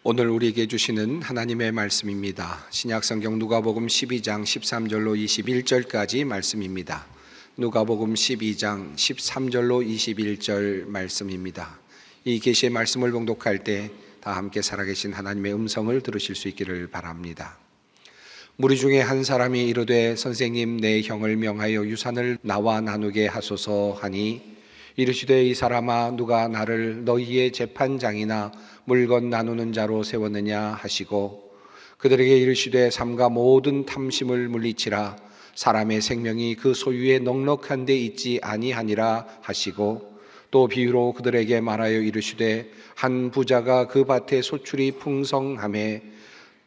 오늘 우리에게 주시는 하나님의 말씀입니다. 신약성경 누가복음 12장 13절로 21절까지 말씀입니다. 누가복음 12장 13절로 21절 말씀입니다. 이 계시의 말씀을 봉독할 때 다 함께 살아계신 하나님의 음성을 들으실 수 있기를 바랍니다. 무리 중에 한 사람이 이르되 선생님, 내 형을 명하여 유산을 나와 나누게 하소서 하니, 이르시되 이 사람아, 누가 나를 너희의 재판장이나 물건 나누는 자로 세웠느냐 하시고, 그들에게 이르시되 삼가 모든 탐심을 물리치라. 사람의 생명이 그 소유에 넉넉한 데 있지 아니하니라 하시고, 또 비유로 그들에게 말하여 이르시되 한 부자가 그 밭에 소출이 풍성하매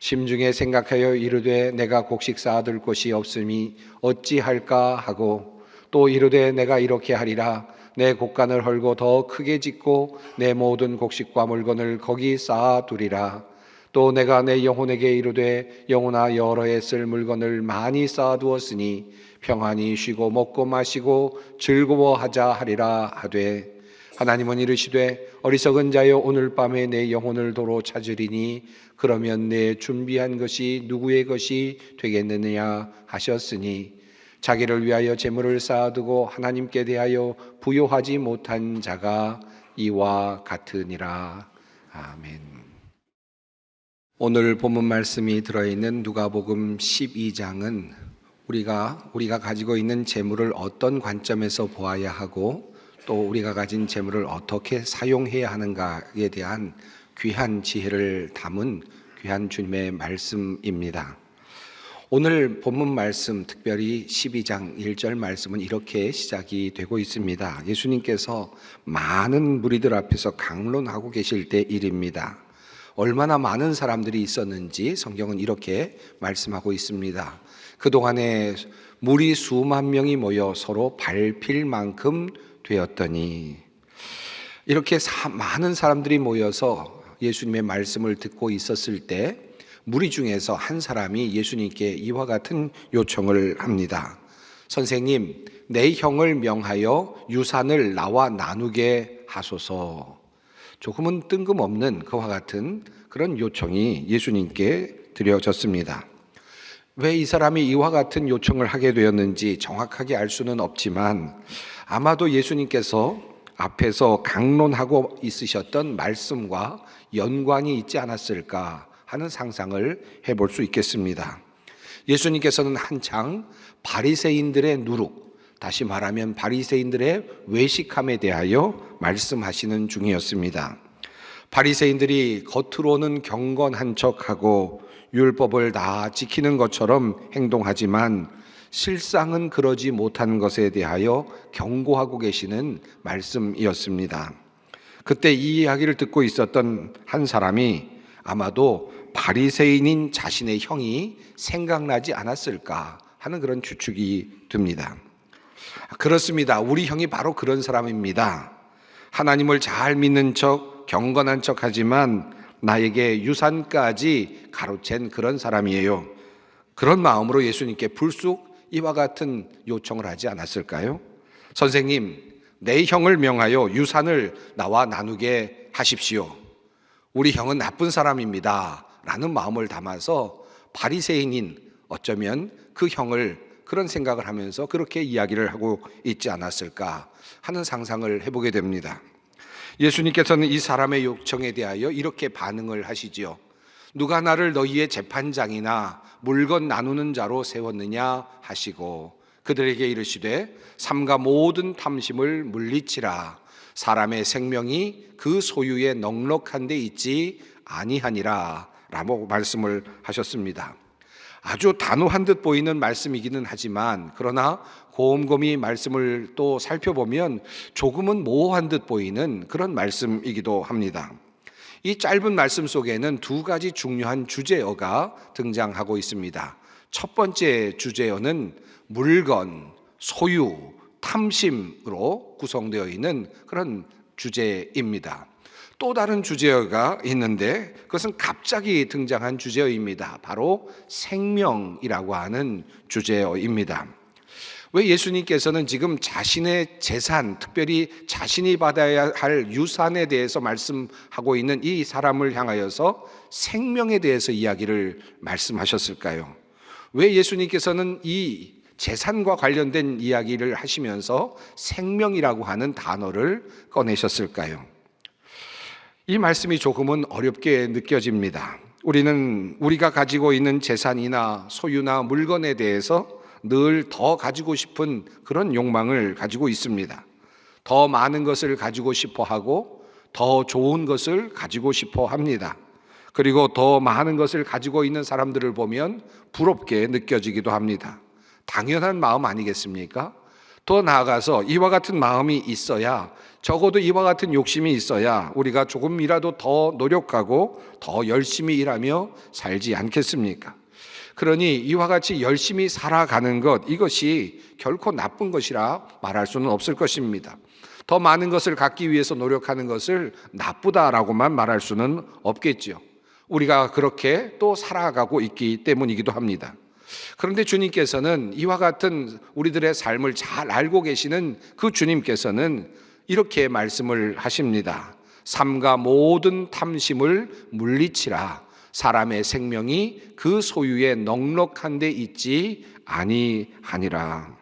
심중에 생각하여 이르되 내가 곡식 쌓아둘 곳이 없으니 어찌할까 하고, 또 이르되 내가 이렇게 하리라. 내 곡간을 헐고 더 크게 짓고 내 모든 곡식과 물건을 거기 쌓아두리라. 또 내가 내 영혼에게 이르되 영혼아, 여러 해 쓸 물건을 많이 쌓아두었으니 평안히 쉬고 먹고 마시고 즐거워하자 하리라 하되, 하나님은 이르시되 어리석은 자여, 오늘 밤에 내 영혼을 도로 찾으리니 그러면 내 준비한 것이 누구의 것이 되겠느냐 하셨으니, 자기를 위하여 재물을 쌓아두고 하나님께 대하여 부요하지 못한 자가 이와 같으니라. 아멘. 오늘 본문 말씀이 들어있는 누가복음 12장은 우리가 가지고 있는 재물을 어떤 관점에서 보아야 하고, 또 우리가 가진 재물을 어떻게 사용해야 하는가에 대한 귀한 지혜를 담은 귀한 주님의 말씀입니다. 오늘 본문 말씀, 특별히 12장 1절 말씀은 이렇게 시작이 되고 있습니다. 예수님께서 많은 무리들 앞에서 강론하고 계실 때 일입니다. 얼마나 많은 사람들이 있었는지 성경은 이렇게 말씀하고 있습니다. 그동안에 무리 수만 명이 모여 서로 밟힐 만큼 되었더니, 이렇게 많은 사람들이 모여서 예수님의 말씀을 듣고 있었을 때 무리 중에서 한 사람이 예수님께 이와 같은 요청을 합니다. 선생님, 내 형을 명하여 유산을 나와 나누게 하소서. 조금은 뜬금없는 그와 같은 그런 요청이 예수님께 드려졌습니다. 왜 이 사람이 이와 같은 요청을 하게 되었는지 정확하게 알 수는 없지만, 아마도 예수님께서 앞에서 강론하고 있으셨던 말씀과 연관이 있지 않았을까 하는 상상을 해볼 수 있겠습니다. 예수님께서는 한창 바리새인들의 누룩, 다시 말하면 바리새인들의 외식함에 대하여 말씀하시는 중이었습니다. 바리새인들이 겉으로는 경건한 척하고 율법을 다 지키는 것처럼 행동하지만 실상은 그러지 못한 것에 대하여 경고하고 계시는 말씀이었습니다. 그때 이 이야기를 듣고 있었던 한 사람이 아마도 바리새인인 자신의 형이 생각나지 않았을까 하는 그런 추측이 듭니다. 그렇습니다. 우리 형이 바로 그런 사람입니다. 하나님을 잘 믿는 척, 경건한 척 하지만 나에게 유산까지 가로챈 그런 사람이에요. 그런 마음으로 예수님께 불쑥 이와 같은 요청을 하지 않았을까요? 선생님, 내 형을 명하여 유산을 나와 나누게 하십시오. 우리 형은 나쁜 사람입니다 라는 마음을 담아서 바리새인인, 어쩌면 그 형을 그런 생각을 하면서 그렇게 이야기를 하고 있지 않았을까 하는 상상을 해보게 됩니다. 예수님께서는 이 사람의 요청에 대하여 이렇게 반응을 하시지요. 누가 나를 너희의 재판장이나 물건 나누는 자로 세웠느냐 하시고, 그들에게 이르시되 삼가 모든 탐심을 물리치라. 사람의 생명이 그 소유에 넉넉한 데 있지 아니하니라 라고 말씀을 하셨습니다. 아주 단호한 듯 보이는 말씀이기는 하지만, 그러나 곰곰이 말씀을 또 살펴보면 조금은 모호한 듯 보이는 그런 말씀이기도 합니다. 이 짧은 말씀 속에는 두 가지 중요한 주제어가 등장하고 있습니다. 첫 번째 주제어는 물건, 소유, 탐심으로 구성되어 있는 그런 주제입니다. 또 다른 주제어가 있는데 그것은 갑자기 등장한 주제어입니다. 바로 생명이라고 하는 주제어입니다. 왜 예수님께서는 지금 자신의 재산, 특별히 자신이 받아야 할 유산에 대해서 말씀하고 있는 이 사람을 향하여서 생명에 대해서 이야기를 말씀하셨을까요? 왜 예수님께서는 이 재산과 관련된 이야기를 하시면서 생명이라고 하는 단어를 꺼내셨을까요? 이 말씀이 조금은 어렵게 느껴집니다. 우리가 가지고 있는 재산이나 소유나 물건에 대해서 늘 더 가지고 싶은 그런 욕망을 가지고 있습니다. 더 많은 것을 가지고 싶어 하고 더 좋은 것을 가지고 싶어 합니다. 그리고 더 많은 것을 가지고 있는 사람들을 보면 부럽게 느껴지기도 합니다. 당연한 마음 아니겠습니까? 더 나아가서 이와 같은 마음이 있어야, 적어도 이와 같은 욕심이 있어야 우리가 조금이라도 더 노력하고 더 열심히 일하며 살지 않겠습니까? 그러니 이와 같이 열심히 살아가는 것, 이것이 결코 나쁜 것이라 말할 수는 없을 것입니다. 더 많은 것을 갖기 위해서 노력하는 것을 나쁘다라고만 말할 수는 없겠지요. 우리가 그렇게 또 살아가고 있기 때문이기도 합니다. 그런데 주님께서는 이와 같은 우리들의 삶을 잘 알고 계시는 그 주님께서는 이렇게 말씀을 하십니다. 삼가 모든 탐심을 물리치라. 사람의 생명이 그 소유에 넉넉한 데 있지 아니하니라.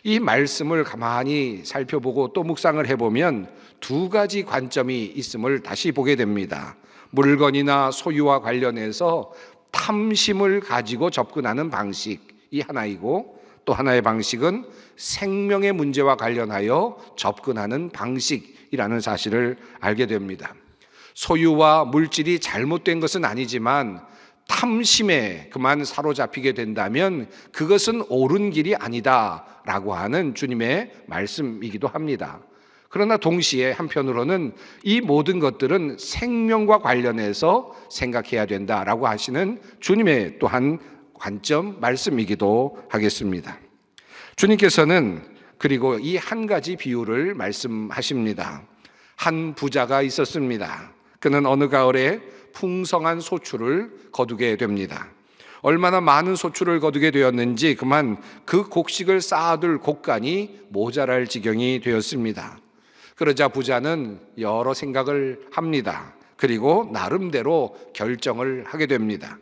이 말씀을 가만히 살펴보고 또 묵상을 해보면 두 가지 관점이 있음을 다시 보게 됩니다. 물건이나 소유와 관련해서 탐심을 가지고 접근하는 방식이 하나이고, 또 하나의 방식은 생명의 문제와 관련하여 접근하는 방식이라는 사실을 알게 됩니다. 소유와 물질이 잘못된 것은 아니지만 탐심에 그만 사로잡히게 된다면 그것은 옳은 길이 아니다라고 하는 주님의 말씀이기도 합니다. 그러나 동시에 한편으로는 이 모든 것들은 생명과 관련해서 생각해야 된다라고 하시는 주님의 또한 관점 말씀이기도 하겠습니다. 주님께서는 그리고 이 한 가지 비유를 말씀하십니다. 한 부자가 있었습니다. 그는 어느 가을에 풍성한 소출을 거두게 됩니다. 얼마나 많은 소출을 거두게 되었는지 그만 그 곡식을 쌓아둘 곡간이 모자랄 지경이 되었습니다. 그러자 부자는 여러 생각을 합니다. 그리고 나름대로 결정을 하게 됩니다.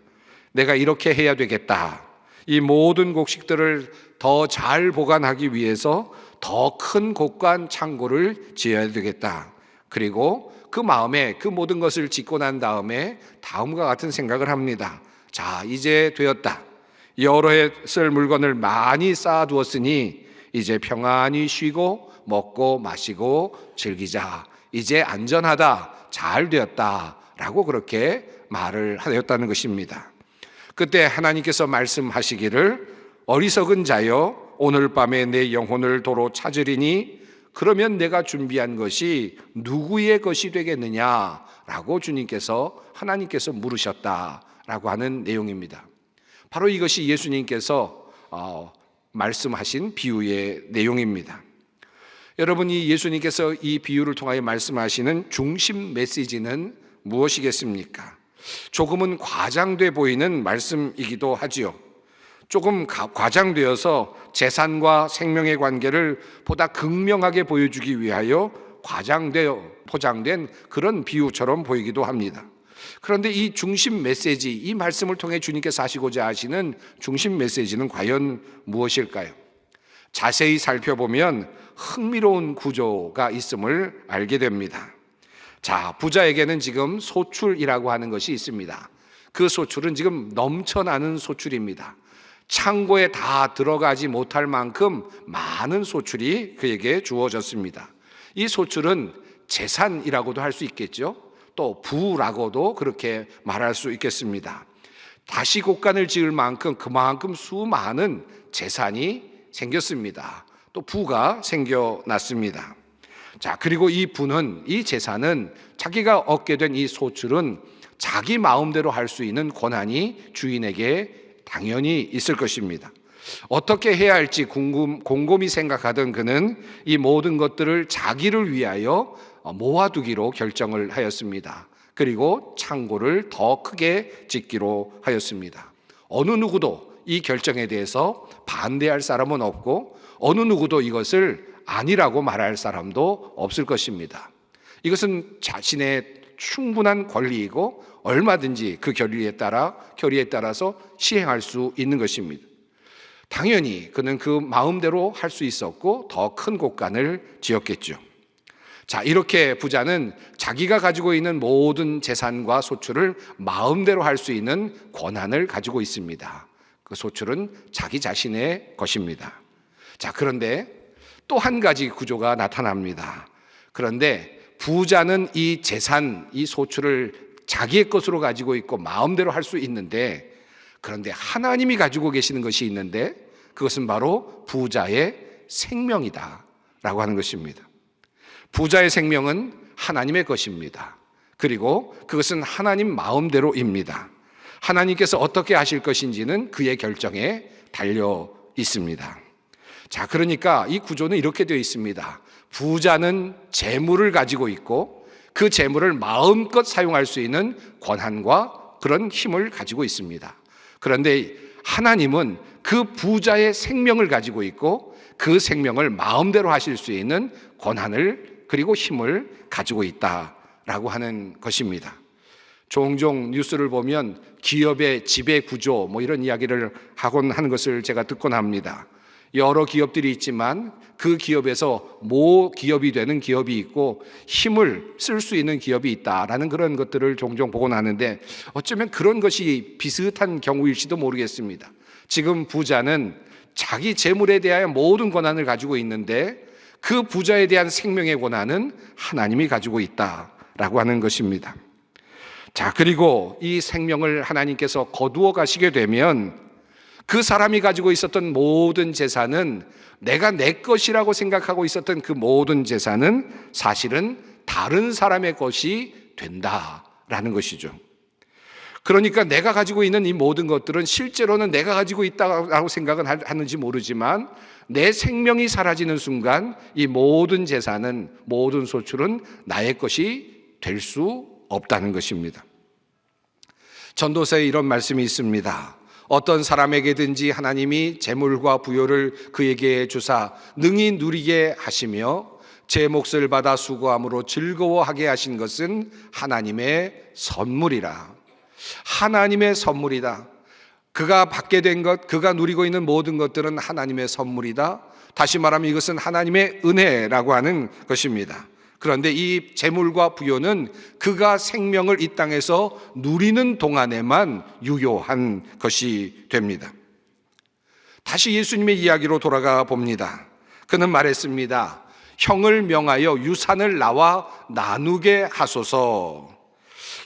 내가 이렇게 해야 되겠다. 이 모든 곡식들을 더 잘 보관하기 위해서 더 큰 곡간 창고를 지어야 되겠다. 그리고 그 마음에 그 모든 것을 짓고 난 다음에 다음과 같은 생각을 합니다. 자, 이제 되었다. 여러 해 쓸 물건을 많이 쌓아두었으니 이제 평안히 쉬고 먹고 마시고 즐기자. 이제 안전하다. 잘 되었다. 라고 그렇게 말을 하였다는 것입니다. 그때 하나님께서 말씀하시기를 어리석은 자여 오늘 밤에 내 영혼을 도로 찾으리니 그러면 내가 준비한 것이 누구의 것이 되겠느냐라고 하나님께서 물으셨다라고 하는 내용입니다. 바로 이것이 예수님께서 말씀하신 비유의 내용입니다. 여러분이 예수님께서 이 비유를 통하여 말씀하시는 중심 메시지는 무엇이겠습니까? 조금은 과장돼 보이는 말씀이기도 하지요. 조금 과장되어서 재산과 생명의 관계를 보다 극명하게 보여주기 위하여 과장되어 포장된 그런 비유처럼 보이기도 합니다. 그런데 이 중심 메시지, 이 말씀을 통해 주님께서 하시고자 하시는 중심 메시지는 과연 무엇일까요? 자세히 살펴보면 흥미로운 구조가 있음을 알게 됩니다. 자, 부자에게는 지금 소출이라고 하는 것이 있습니다. 그 소출은 지금 넘쳐나는 소출입니다. 창고에 다 들어가지 못할 만큼 많은 소출이 그에게 주어졌습니다. 이 소출은 재산이라고도 할 수 있겠죠. 또 부라고도 그렇게 말할 수 있겠습니다. 다시 곡간을 지을 만큼 그만큼 수많은 재산이 생겼습니다. 또 부가 생겨났습니다. 자, 그리고 이 재산은 자기가 얻게 된 이 소출은 자기 마음대로 할 수 있는 권한이 주인에게 당연히 있을 것입니다. 어떻게 해야 할지 곰곰이 생각하던 그는 이 모든 것들을 자기를 위하여 모아두기로 결정을 하였습니다. 그리고 창고를 더 크게 짓기로 하였습니다. 어느 누구도 이 결정에 대해서 반대할 사람은 없고 어느 누구도 이것을 아니라고 말할 사람도 없을 것입니다. 이것은 자신의 충분한 권리이고 얼마든지 그 결의에 따라서 시행할 수 있는 것입니다. 당연히 그는 그 마음대로 할 수 있었고 더 큰 곳간을 지었겠죠. 자, 이렇게 부자는 자기가 가지고 있는 모든 재산과 소출을 마음대로 할 수 있는 권한을 가지고 있습니다. 그 소출은 자기 자신의 것입니다. 자, 그런데 또 한 가지 구조가 나타납니다. 그런데 부자는 이 재산, 이 소출을 자기의 것으로 가지고 있고 마음대로 할 수 있는데, 그런데 하나님이 가지고 계시는 것이 있는데 그것은 바로 부자의 생명이다 라고 하는 것입니다. 부자의 생명은 하나님의 것입니다. 그리고 그것은 하나님 마음대로입니다. 하나님께서 어떻게 하실 것인지는 그의 결정에 달려 있습니다. 자, 그러니까 이 구조는 이렇게 되어 있습니다. 부자는 재물을 가지고 있고 그 재물을 마음껏 사용할 수 있는 권한과 그런 힘을 가지고 있습니다. 그런데 하나님은 그 부자의 생명을 가지고 있고 그 생명을 마음대로 하실 수 있는 권한을 그리고 힘을 가지고 있다라고 하는 것입니다. 종종 뉴스를 보면 기업의 지배 구조 이런 이야기를 하곤 하는 것을 제가 듣곤 합니다. 여러 기업들이 있지만 그 기업에서 모기업이 되는 기업이 있고 힘을 쓸 수 있는 기업이 있다라는 그런 것들을 종종 보곤 하는데, 어쩌면 그런 것이 비슷한 경우일지도 모르겠습니다. 지금 부자는 자기 재물에 대하여 모든 권한을 가지고 있는데 그 부자에 대한 생명의 권한은 하나님이 가지고 있다라고 하는 것입니다. 자, 그리고 이 생명을 하나님께서 거두어 가시게 되면 그 사람이 가지고 있었던 모든 재산은, 내가 내 것이라고 생각하고 있었던 그 모든 재산은 사실은 다른 사람의 것이 된다라는 것이죠. 그러니까 내가 가지고 있는 이 모든 것들은 실제로는 내가 가지고 있다고 생각은 하는지 모르지만 내 생명이 사라지는 순간 이 모든 재산은, 모든 소출은 나의 것이 될 수 없다는 것입니다. 전도서에 이런 말씀이 있습니다. 어떤 사람에게든지 하나님이 재물과 부요를 그에게 주사 능히 누리게 하시며 제 몫을 받아 수고함으로 즐거워하게 하신 것은 하나님의 선물이라. 하나님의 선물이다. 그가 받게 된 것, 그가 누리고 있는 모든 것들은 하나님의 선물이다. 다시 말하면 이것은 하나님의 은혜라고 하는 것입니다. 그런데 이 재물과 부요는 그가 생명을 이 땅에서 누리는 동안에만 유효한 것이 됩니다. 다시 예수님의 이야기로 돌아가 봅니다. 그는 말했습니다. 형을 명하여 유산을 나와 나누게 하소서.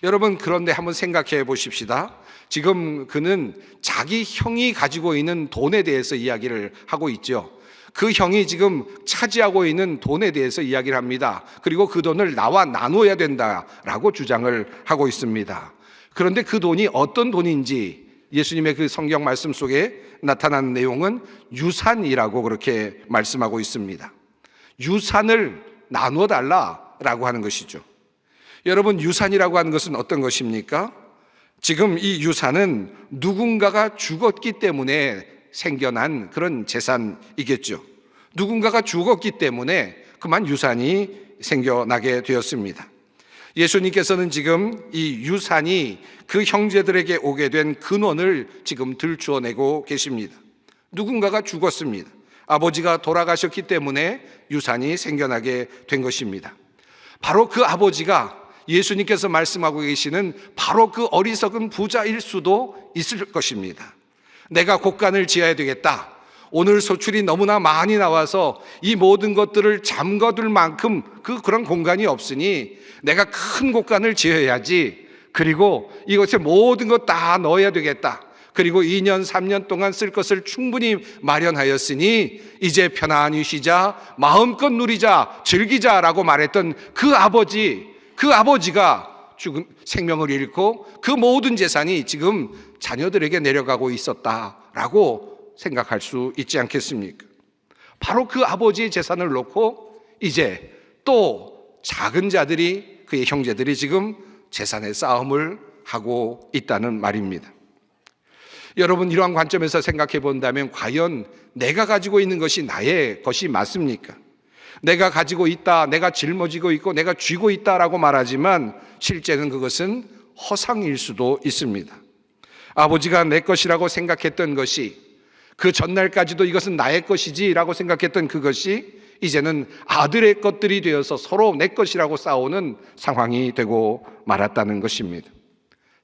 여러분, 그런데 한번 생각해 보십시다. 지금 그는 자기 형이 가지고 있는 돈에 대해서 이야기를 하고 있죠. 그 형이 지금 차지하고 있는 돈에 대해서 이야기를 합니다. 그리고 그 돈을 나와 나눠야 된다라고 주장을 하고 있습니다. 그런데 그 돈이 어떤 돈인지 예수님의 그 성경 말씀 속에 나타난 내용은 유산이라고 그렇게 말씀하고 있습니다. 유산을 나누어 달라라고 하는 것이죠. 여러분, 유산이라고 하는 것은 어떤 것입니까? 지금 이 유산은 누군가가 죽었기 때문에 생겨난 그런 재산이겠죠. 누군가가 죽었기 때문에 그만 유산이 생겨나게 되었습니다. 예수님께서는 지금 이 유산이 그 형제들에게 오게 된 근원을 지금 들추어내고 계십니다. 누군가가 죽었습니다. 아버지가 돌아가셨기 때문에 유산이 생겨나게 된 것입니다. 바로 그 아버지가 예수님께서 말씀하고 계시는 바로 그 어리석은 부자일 수도 있을 것입니다. 내가 곳간을 지어야 되겠다. 오늘 소출이 너무나 많이 나와서 이 모든 것들을 잠궈둘 만큼 그런 공간이 없으니 내가 큰 곳간을 지어야지. 그리고 이것에 모든 것 다 넣어야 되겠다. 그리고 2년, 3년 동안 쓸 것을 충분히 마련하였으니 이제 편안히 쉬자, 마음껏 누리자, 즐기자라고 말했던 그 아버지가 죽은 생명을 잃고 그 모든 재산이 지금 자녀들에게 내려가고 있었다라고 생각할 수 있지 않겠습니까? 바로 그 아버지의 재산을 놓고 이제 또 작은 자들이, 그의 형제들이 지금 재산의 싸움을 하고 있다는 말입니다. 여러분, 이러한 관점에서 생각해 본다면 과연 내가 가지고 있는 것이 나의 것이 맞습니까? 내가 가지고 있다, 내가 짊어지고 있고 내가 쥐고 있다라고 말하지만 실제는 그것은 허상일 수도 있습니다. 아버지가 내 것이라고 생각했던 것이, 그 전날까지도 이것은 나의 것이지라고 생각했던 그것이 이제는 아들의 것들이 되어서 서로 내 것이라고 싸우는 상황이 되고 말았다는 것입니다.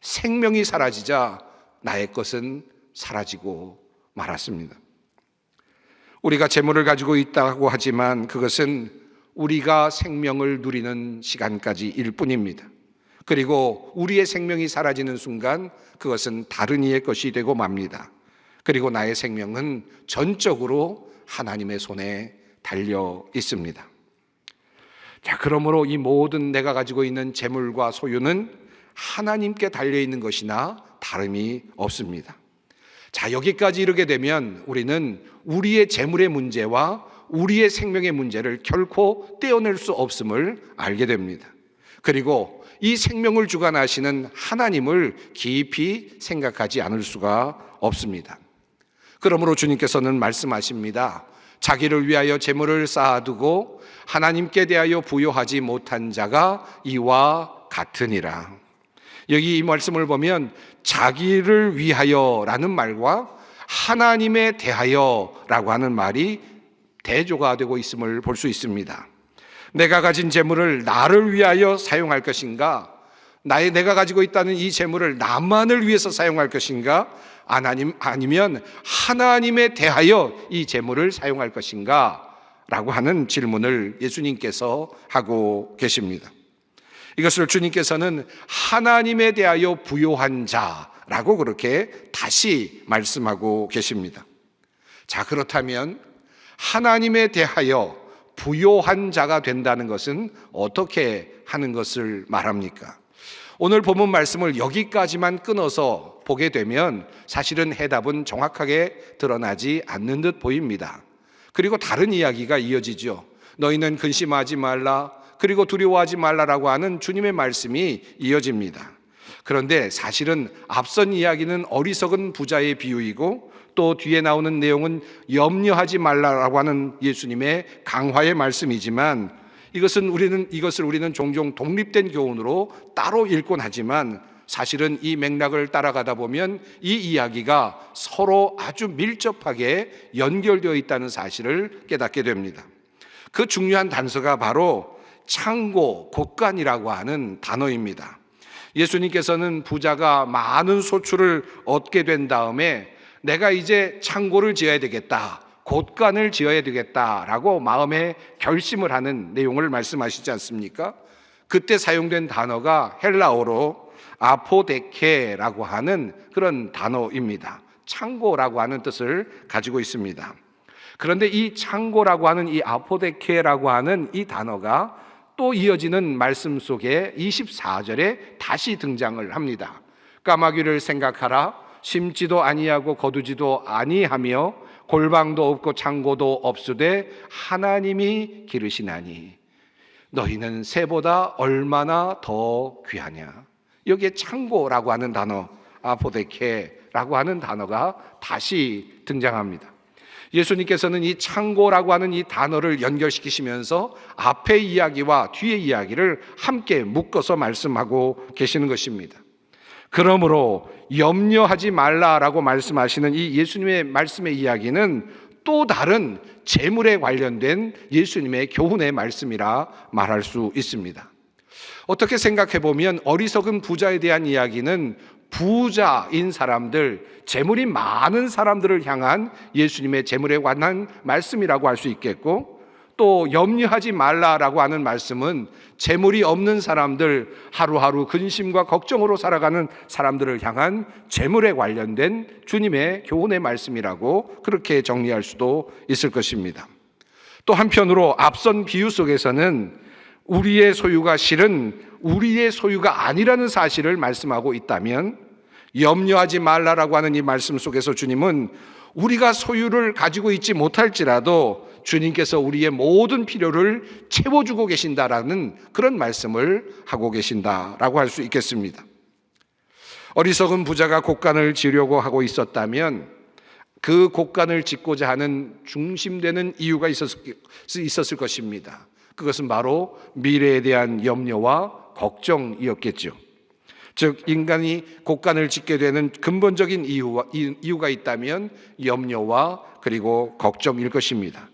생명이 사라지자 나의 것은 사라지고 말았습니다. 우리가 재물을 가지고 있다고 하지만 그것은 우리가 생명을 누리는 시간까지일 뿐입니다. 그리고 우리의 생명이 사라지는 순간 그것은 다른 이의 것이 되고 맙니다. 그리고 나의 생명은 전적으로 하나님의 손에 달려 있습니다. 자, 그러므로 이 모든 내가 가지고 있는 재물과 소유는 하나님께 달려 있는 것이나 다름이 없습니다. 자, 여기까지 이르게 되면 우리는 우리의 재물의 문제와 우리의 생명의 문제를 결코 떼어낼 수 없음을 알게 됩니다. 그리고 이 생명을 주관하시는 하나님을 깊이 생각하지 않을 수가 없습니다. 그러므로 주님께서는 말씀하십니다. 자기를 위하여 재물을 쌓아두고 하나님께 대하여 부요하지 못한 자가 이와 같으니라. 여기 이 말씀을 보면 자기를 위하여라는 말과 하나님에 대하여라고 하는 말이 대조가 되고 있음을 볼 수 있습니다. 내가 가진 재물을 나를 위하여 사용할 것인가? 내가 가지고 있다는 이 재물을 나만을 위해서 사용할 것인가? 아니면 하나님에 대하여 이 재물을 사용할 것인가? 라고 하는 질문을 예수님께서 하고 계십니다. 이것을 주님께서는 하나님에 대하여 부요한 자라고 그렇게 다시 말씀하고 계십니다. 자, 그렇다면 하나님에 대하여 부요한 자가 된다는 것은 어떻게 하는 것을 말합니까? 오늘 본문 말씀을 여기까지만 끊어서 보게 되면 사실은 해답은 정확하게 드러나지 않는 듯 보입니다. 그리고 다른 이야기가 이어지죠. 너희는 근심하지 말라, 그리고 두려워하지 말라라고 하는 주님의 말씀이 이어집니다. 그런데 사실은 앞선 이야기는 어리석은 부자의 비유이고 또 뒤에 나오는 내용은 염려하지 말라라고 하는 예수님의 강화의 말씀이지만 이것을 우리는 종종 독립된 교훈으로 따로 읽곤 하지만 사실은 이 맥락을 따라가다 보면 이 이야기가 서로 아주 밀접하게 연결되어 있다는 사실을 깨닫게 됩니다. 그 중요한 단서가 바로 창고, 곳간이라고 하는 단어입니다. 예수님께서는 부자가 많은 소출을 얻게 된 다음에 내가 이제 창고를 지어야 되겠다, 곳간을 지어야 되겠다라고 마음에 결심을 하는 내용을 말씀하시지 않습니까? 그때 사용된 단어가 헬라어로 아포데케라고 하는 그런 단어입니다. 창고라고 하는 뜻을 가지고 있습니다. 그런데 이 창고라고 하는 이 아포데케라고 하는 이 단어가 또 이어지는 말씀 속에 24절에 다시 등장을 합니다. 까마귀를 생각하라. 심지도 아니하고 거두지도 아니하며 골방도 없고 창고도 없으되 하나님이 기르시나니 너희는 새보다 얼마나 더 귀하냐. 여기에 창고라고 하는 단어, 아포데케라고 하는 단어가 다시 등장합니다. 예수님께서는 이 창고라고 하는 이 단어를 연결시키시면서 앞의 이야기와 뒤의 이야기를 함께 묶어서 말씀하고 계시는 것입니다. 그러므로 염려하지 말라라고 말씀하시는 이 예수님의 말씀의 이야기는 또 다른 재물에 관련된 예수님의 교훈의 말씀이라 말할 수 있습니다. 어떻게 생각해 보면 어리석은 부자에 대한 이야기는 부자인 사람들, 재물이 많은 사람들을 향한 예수님의 재물에 관한 말씀이라고 할 수 있겠고, 또 염려하지 말라라고 하는 말씀은 재물이 없는 사람들, 하루하루 근심과 걱정으로 살아가는 사람들을 향한 재물에 관련된 주님의 교훈의 말씀이라고 그렇게 정리할 수도 있을 것입니다. 또 한편으로 앞선 비유 속에서는 우리의 소유가 실은 우리의 소유가 아니라는 사실을 말씀하고 있다면, 염려하지 말라라고 하는 이 말씀 속에서 주님은 우리가 소유를 가지고 있지 못할지라도 주님께서 우리의 모든 필요를 채워주고 계신다라는 그런 말씀을 하고 계신다라고 할 수 있겠습니다. 어리석은 부자가 곡간을 지으려고 하고 있었다면 그 곡간을 짓고자 하는 중심되는 이유가 있었을 것입니다. 그것은 바로 미래에 대한 염려와 걱정이었겠죠. 즉 인간이 곡간을 짓게 되는 근본적인 이유가 있다면 염려와 그리고 걱정일 것입니다.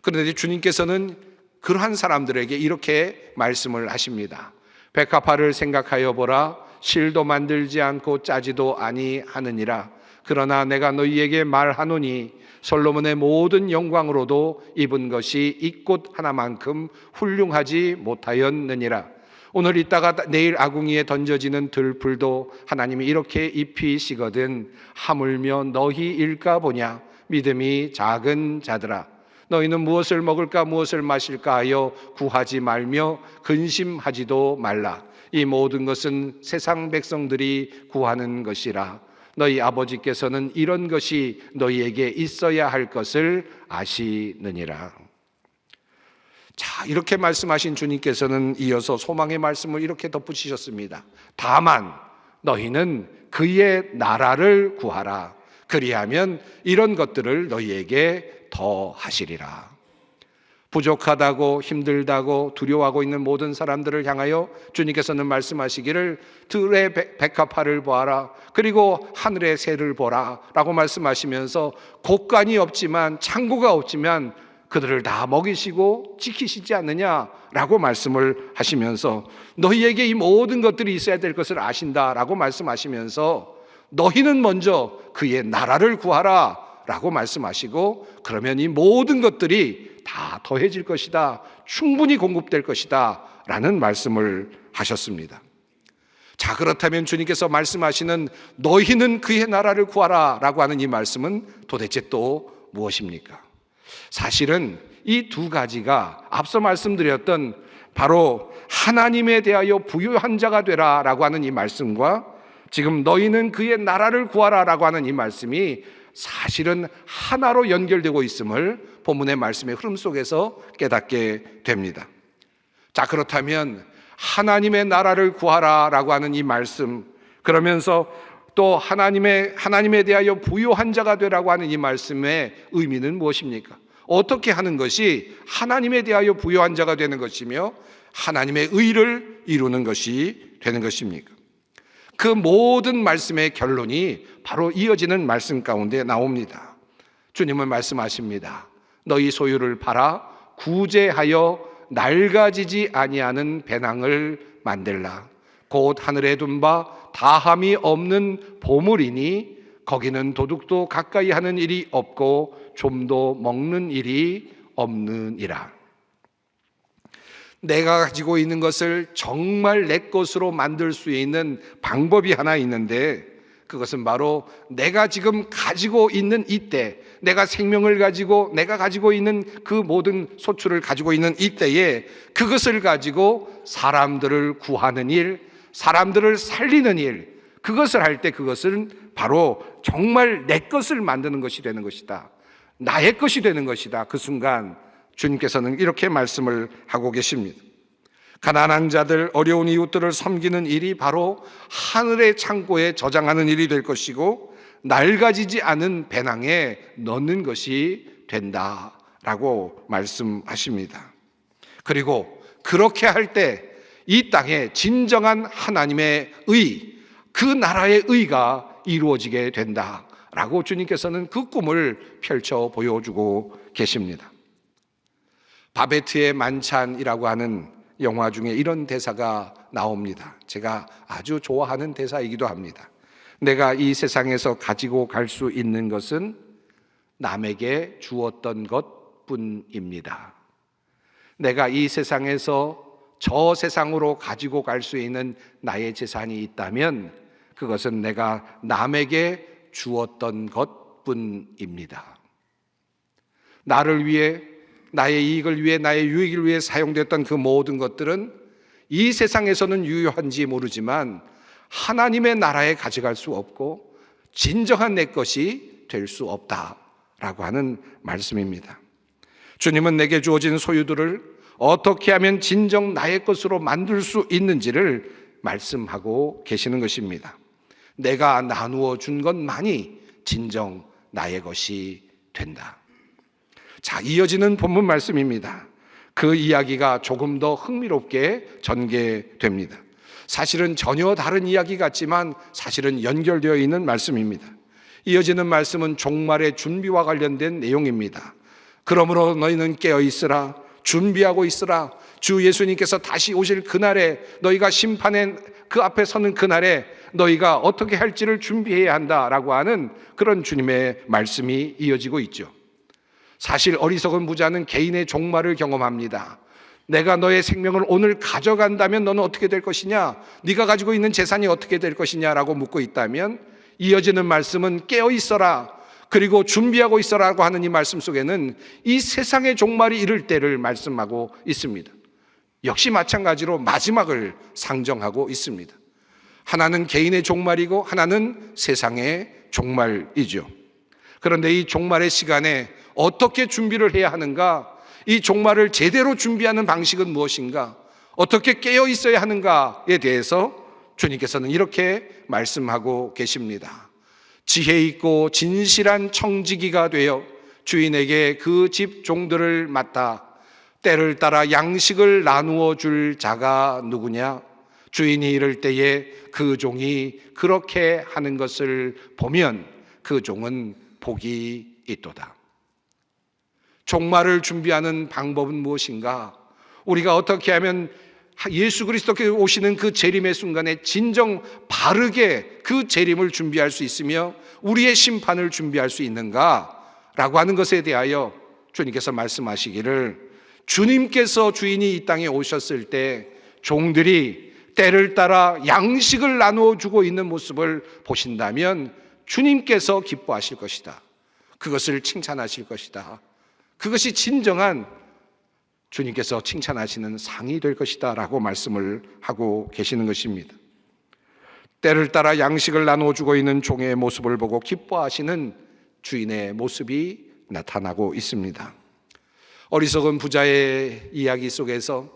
그런데 주님께서는 그러한 사람들에게 이렇게 말씀을 하십니다. 백합화를 생각하여 보라. 실도 만들지 않고 짜지도 아니하느니라. 그러나 내가 너희에게 말하노니 솔로몬의 모든 영광으로도 입은 것이 이 꽃 하나만큼 훌륭하지 못하였느니라. 오늘 있다가 내일 아궁이에 던져지는 들풀도 하나님이 이렇게 입히시거든 하물며 너희일까 보냐. 믿음이 작은 자들아, 너희는 무엇을 먹을까 무엇을 마실까 하여 구하지 말며 근심하지도 말라. 이 모든 것은 세상 백성들이 구하는 것이라. 너희 아버지께서는 이런 것이 너희에게 있어야 할 것을 아시느니라. 자, 이렇게 말씀하신 주님께서는 이어서 소망의 말씀을 이렇게 덧붙이셨습니다. 다만 너희는 그의 나라를 구하라. 그리하면 이런 것들을 너희에게 더 하시리라. 부족하다고 힘들다고 두려워하고 있는 모든 사람들을 향하여 주님께서는 말씀하시기를 들의 백합화를 보아라. 그리고 하늘의 새를 보라 라고 말씀하시면서 곡간이 없지만 창고가 없지만 그들을 다 먹이시고 지키시지 않느냐라고 말씀을 하시면서 너희에게 이 모든 것들이 있어야 될 것을 아신다라고 말씀하시면서 너희는 먼저 그의 나라를 구하라 라고 말씀하시고 그러면 이 모든 것들이 다 더해질 것이다, 충분히 공급될 것이다 라는 말씀을 하셨습니다. 자, 그렇다면 주님께서 말씀하시는 너희는 그의 나라를 구하라 라고 하는 이 말씀은 도대체 또 무엇입니까? 사실은 이 두 가지가 앞서 말씀드렸던 바로 하나님에 대하여 부유한 자가 되라 라고 하는 이 말씀과 지금 너희는 그의 나라를 구하라 라고 하는 이 말씀이 사실은 하나로 연결되고 있음을 본문의 말씀의 흐름 속에서 깨닫게 됩니다. 자, 그렇다면 하나님의 나라를 구하라 라고 하는 이 말씀, 그러면서 또 하나님에 대하여 부유한 자가 되라고 하는 이 말씀의 의미는 무엇입니까? 어떻게 하는 것이 하나님에 대하여 부유한 자가 되는 것이며 하나님의 의를 이루는 것이 되는 것입니까? 그 모든 말씀의 결론이 바로 이어지는 말씀 가운데 나옵니다. 주님은 말씀하십니다. 너희 소유를 팔아 구제하여 낡아지지 아니하는 배낭을 만들라. 곧 하늘에 둔 바 다함이 없는 보물이니 거기는 도둑도 가까이 하는 일이 없고 좀도 먹는 일이 없느니라. 내가 가지고 있는 것을 정말 내 것으로 만들 수 있는 방법이 하나 있는데 그것은 바로 내가 지금 가지고 있는 이때, 내가 생명을 가지고 내가 가지고 있는 그 모든 소출을 가지고 있는 이때에 그것을 가지고 사람들을 구하는 일, 사람들을 살리는 일, 그것을 할 때 그것은 바로 정말 내 것을 만드는 것이 되는 것이다. 나의 것이 되는 것이다. 그 순간 주님께서는 이렇게 말씀을 하고 계십니다. 가난한 자들, 어려운 이웃들을 섬기는 일이 바로 하늘의 창고에 저장하는 일이 될 것이고 낡아지지 않은 배낭에 넣는 것이 된다라고 말씀하십니다. 그리고 그렇게 할 때 이 땅에 진정한 하나님의 의, 그 나라의 의가 이루어지게 된다라고 주님께서는 그 꿈을 펼쳐 보여주고 계십니다. 바베트의 만찬이라고 하는 영화 중에 이런 대사가 나옵니다. 제가 아주 좋아하는 대사이기도 합니다. 내가 이 세상에서 가지고 갈 수 있는 것은 남에게 주었던 것뿐입니다. 내가 이 세상에서 저 세상으로 가지고 갈 수 있는 나의 재산이 있다면 그것은 내가 남에게 주었던 것뿐입니다. 나를 위해, 나의 이익을 위해, 나의 유익을 위해 사용됐던 그 모든 것들은 이 세상에서는 유효한지 모르지만 하나님의 나라에 가져갈 수 없고 진정한 내 것이 될 수 없다라고 하는 말씀입니다. 주님은 내게 주어진 소유들을 어떻게 하면 진정 나의 것으로 만들 수 있는지를 말씀하고 계시는 것입니다. 내가 나누어 준 것만이 진정 나의 것이 된다. 자, 이어지는 본문 말씀입니다. 그 이야기가 조금 더 흥미롭게 전개됩니다. 사실은 전혀 다른 이야기 같지만 사실은 연결되어 있는 말씀입니다. 이어지는 말씀은 종말의 준비와 관련된 내용입니다. 그러므로 너희는 깨어 있으라, 준비하고 있으라. 주 예수님께서 다시 오실 그날에, 너희가 심판의 그 앞에 서는 그날에 너희가 어떻게 할지를 준비해야 한다라고 하는 그런 주님의 말씀이 이어지고 있죠. 사실 어리석은 부자는 개인의 종말을 경험합니다. 내가 너의 생명을 오늘 가져간다면 너는 어떻게 될 것이냐? 네가 가지고 있는 재산이 어떻게 될 것이냐라고 묻고 있다면, 이어지는 말씀은 깨어 있어라, 그리고 준비하고 있어라고 하는 이 말씀 속에는 이 세상의 종말이 이를 때를 말씀하고 있습니다. 역시 마찬가지로 마지막을 상정하고 있습니다. 하나는 개인의 종말이고 하나는 세상의 종말이죠. 그런데 이 종말의 시간에 어떻게 준비를 해야 하는가? 이 종말을 제대로 준비하는 방식은 무엇인가? 어떻게 깨어 있어야 하는가에 대해서 주님께서는 이렇게 말씀하고 계십니다. 지혜 있고 진실한 청지기가 되어 주인에게 그 집 종들을 맡아 때를 따라 양식을 나누어 줄 자가 누구냐? 주인이 이를 때에 그 종이 그렇게 하는 것을 보면 그 종은 복이 있도다. 종말을 준비하는 방법은 무엇인가? 우리가 어떻게 하면 예수 그리스도께 오시는 그 재림의 순간에 진정 바르게 그 재림을 준비할 수 있으며 우리의 심판을 준비할 수 있는가라고 하는 것에 대하여 주님께서 말씀하시기를, 주님께서 주인이 이 땅에 오셨을 때 종들이 때를 따라 양식을 나누어 주고 있는 모습을 보신다면 주님께서 기뻐하실 것이다. 그것을 칭찬하실 것이다. 그것이 진정한 주님께서 칭찬하시는 상이 될 것이다 라고 말씀을 하고 계시는 것입니다. 때를 따라 양식을 나누어 주고 있는 종의 모습을 보고 기뻐하시는 주인의 모습이 나타나고 있습니다. 어리석은 부자의 이야기 속에서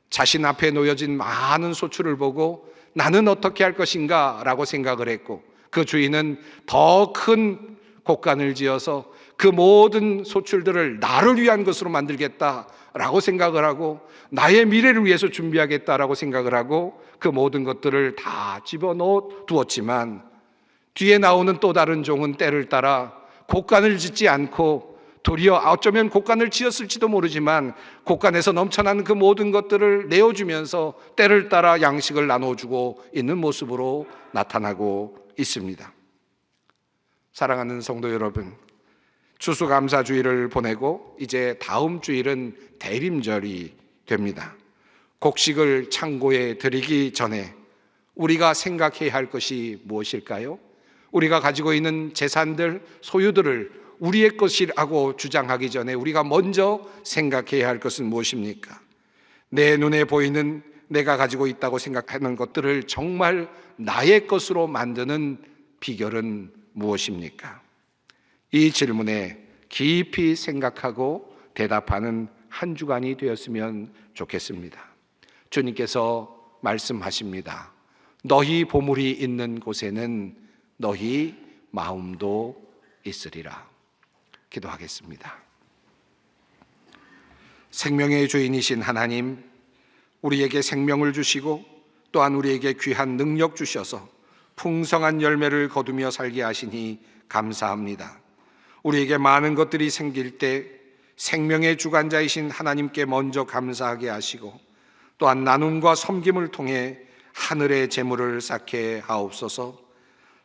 자신 앞에 놓여진 많은 소출을 보고 나는 어떻게 할 것인가 라고 생각을 했고, 그 주인은 더 큰 곡간을 지어서 그 모든 소출들을 나를 위한 것으로 만들겠다라고 생각을 하고 나의 미래를 위해서 준비하겠다라고 생각을 하고 그 모든 것들을 다 집어넣어 두었지만, 뒤에 나오는 또 다른 종은 때를 따라 곡간을 짓지 않고 도리어 어쩌면 곡간을 지었을지도 모르지만 곡간에서 넘쳐나는 그 모든 것들을 내어주면서 때를 따라 양식을 나눠주고 있는 모습으로 나타나고 있습니다. 사랑하는 성도 여러분, 추수감사주일을 보내고 이제 다음 주일은 대림절이 됩니다. 곡식을 창고에 들이기 전에 우리가 생각해야 할 것이 무엇일까요? 우리가 가지고 있는 재산들, 소유들을 우리의 것이라고 주장하기 전에 우리가 먼저 생각해야 할 것은 무엇입니까? 내 눈에 보이는 내가 가지고 있다고 생각하는 것들을 정말 나의 것으로 만드는 비결은 무엇입니까? 이 질문에 깊이 생각하고 대답하는 한 주간이 되었으면 좋겠습니다. 주님께서 말씀하십니다. 너희 보물이 있는 곳에는 너희 마음도 있으리라. 기도하겠습니다. 생명의 주인이신 하나님, 우리에게 생명을 주시고 또한 우리에게 귀한 능력 주셔서 풍성한 열매를 거두며 살게 하시니 감사합니다. 우리에게 많은 것들이 생길 때 생명의 주관자이신 하나님께 먼저 감사하게 하시고 또한 나눔과 섬김을 통해 하늘의 재물을 쌓게 하옵소서.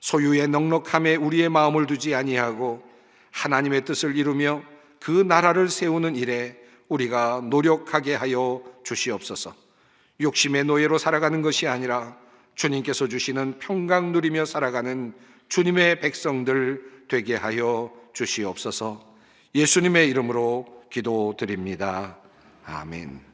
소유의 넉넉함에 우리의 마음을 두지 아니하고 하나님의 뜻을 이루며 그 나라를 세우는 일에 우리가 노력하게 하여 주시옵소서. 욕심의 노예로 살아가는 것이 아니라 주님께서 주시는 평강 누리며 살아가는 주님의 백성들 되게 하여 주시옵소서. 예수님의 이름으로 기도드립니다. 아멘.